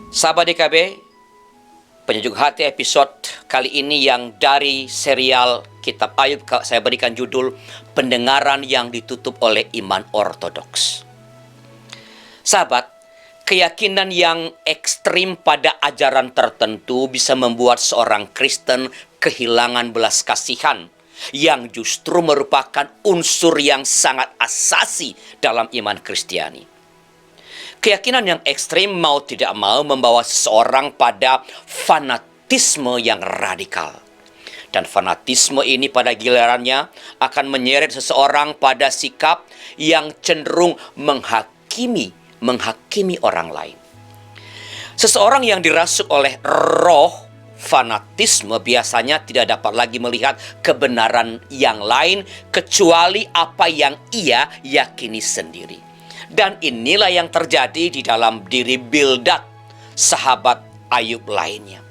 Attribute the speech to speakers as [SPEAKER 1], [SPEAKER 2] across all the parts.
[SPEAKER 1] Sahabat DKB, penyejuk hati episode kali ini yang dari serial Kitab Ayub, saya berikan judul Pendengaran yang Ditutup oleh Iman Ortodoks. Sahabat, keyakinan yang ekstrim pada ajaran tertentu bisa membuat seorang Kristen kehilangan belas kasihan yang justru merupakan unsur yang sangat asasi dalam iman Kristiani. Keyakinan yang ekstrim mau tidak mau membawa seseorang pada fanatisme yang radikal. Dan fanatisme ini pada gilirannya akan menyeret seseorang pada sikap yang cenderung menghakimi orang lain. Seseorang yang dirasuk oleh roh fanatisme biasanya tidak dapat lagi melihat kebenaran yang lain kecuali apa yang ia yakini sendiri. Dan inilah yang terjadi di dalam diri Bildad, sahabat Ayub lainnya.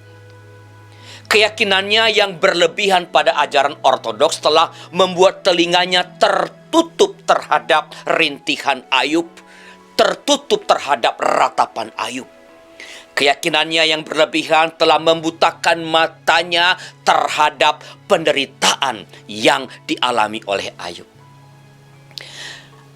[SPEAKER 1] Keyakinannya yang berlebihan pada ajaran ortodoks telah membuat telinganya tertutup terhadap rintihan Ayub, tertutup terhadap ratapan Ayub. Keyakinannya yang berlebihan telah membutakan matanya terhadap penderitaan yang dialami oleh Ayub.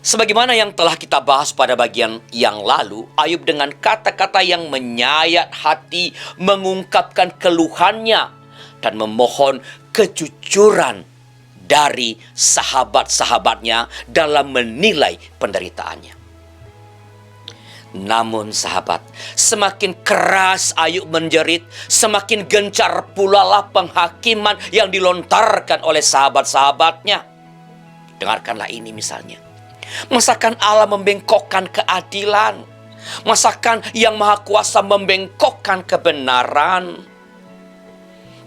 [SPEAKER 1] Sebagaimana yang telah kita bahas pada bagian yang lalu, Ayub dengan kata-kata yang menyayat hati mengungkapkan keluhannya dan memohon kejujuran dari sahabat-sahabatnya dalam menilai penderitaannya. Namun sahabat, semakin keras Ayub menjerit, semakin gencar pula lah penghakiman yang dilontarkan oleh sahabat-sahabatnya. Dengarkanlah ini misalnya. Masakan Allah membengkokkan keadilan? Masakan Yang Maha Kuasa membengkokkan kebenaran?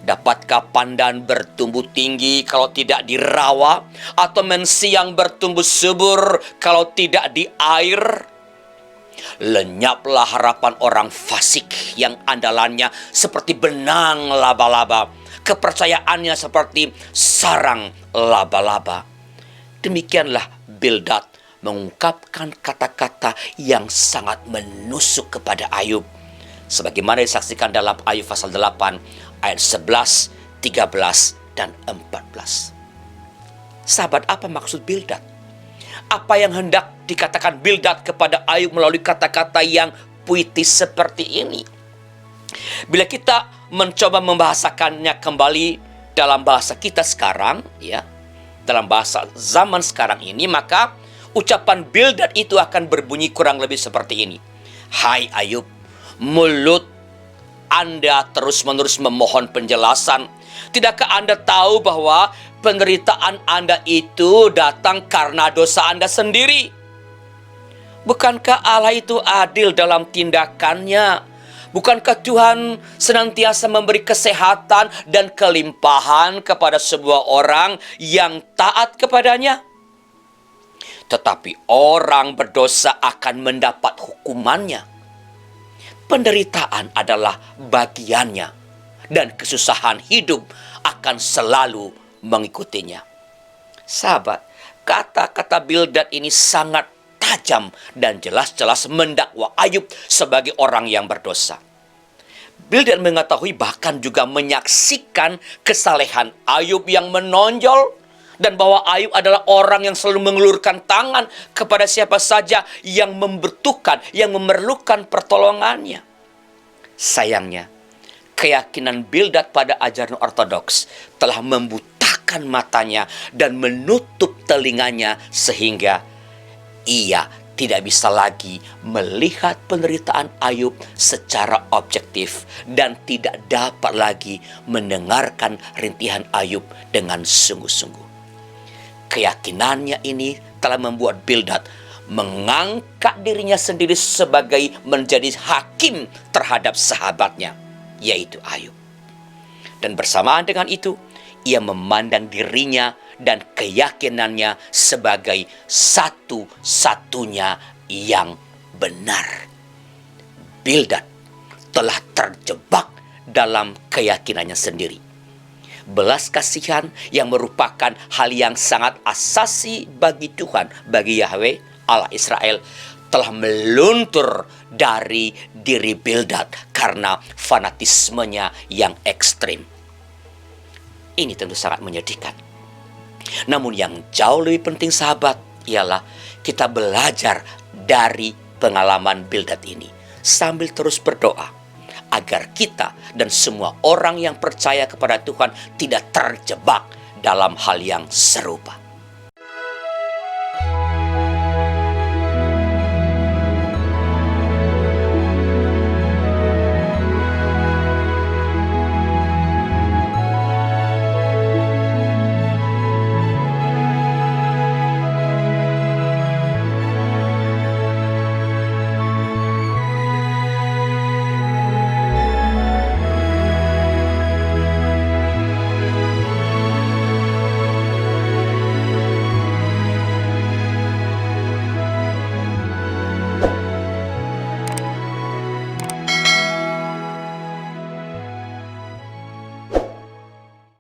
[SPEAKER 1] Dapatkah pandan bertumbuh tinggi kalau tidak dirawat? Atau mensiang bertumbuh subur kalau tidak di air? Lenyaplah harapan orang fasik yang andalannya seperti benang laba-laba, kepercayaannya seperti sarang laba-laba. Demikianlah Bildad mengungkapkan kata-kata yang sangat menusuk kepada Ayub, sebagaimana disaksikan dalam Ayub pasal 8 ayat 11, 13, dan 14. Sahabat, apa maksud Bildad? Apa yang hendak dikatakan Bildad kepada Ayub melalui kata-kata yang puitis seperti ini? Bila kita mencoba membahasakannya kembali dalam bahasa kita sekarang, ya, dalam bahasa zaman sekarang ini, maka ucapan Bildad itu akan berbunyi kurang lebih seperti ini. Hai Ayub, mulut Anda terus-menerus memohon penjelasan. Tidakkah Anda tahu bahwa penderitaan Anda itu datang karena dosa Anda sendiri? Bukankah Allah itu adil dalam tindakannya? Bukankah Tuhan senantiasa memberi kesehatan dan kelimpahan kepada sebuah orang yang taat kepadanya? Tetapi orang berdosa akan mendapat hukumannya. Penderitaan adalah bagiannya, dan kesusahan hidup akan selalu mengikutinya. Sahabat, kata-kata Bildad ini sangat tajam dan jelas-jelas mendakwa Ayub sebagai orang yang berdosa. Bildad mengetahui, bahkan juga menyaksikan kesalehan Ayub yang menonjol, dan bahwa Ayub adalah orang yang selalu mengulurkan tangan kepada siapa saja yang membutuhkan, yang memerlukan pertolongannya. Sayangnya, keyakinan Bildad pada ajaran ortodoks telah membutakan matanya dan menutup telinganya sehingga ia tidak bisa lagi melihat penderitaan Ayub secara objektif dan tidak dapat lagi mendengarkan rintihan Ayub dengan sungguh-sungguh. Keyakinannya ini telah membuat Bildad mengangkat dirinya sendiri sebagai menjadi hakim terhadap sahabatnya, yaitu Ayub. Dan bersamaan dengan itu, ia memandang dirinya dan keyakinannya sebagai satu-satunya yang benar. Bildad telah terjebak dalam keyakinannya sendiri. belas kasihan yang merupakan hal yang sangat asasi bagi Tuhan, bagi Yahweh Allah Israel, telah meluntur dari diri Bildad karena fanatismenya yang ekstrim. Ini tentu sangat menyedihkan. Namun yang jauh lebih penting sahabat, ialah kita belajar dari pengalaman Bildad ini sambil terus berdoa agar kita dan semua orang yang percaya kepada Tuhan tidak terjebak dalam hal yang serupa.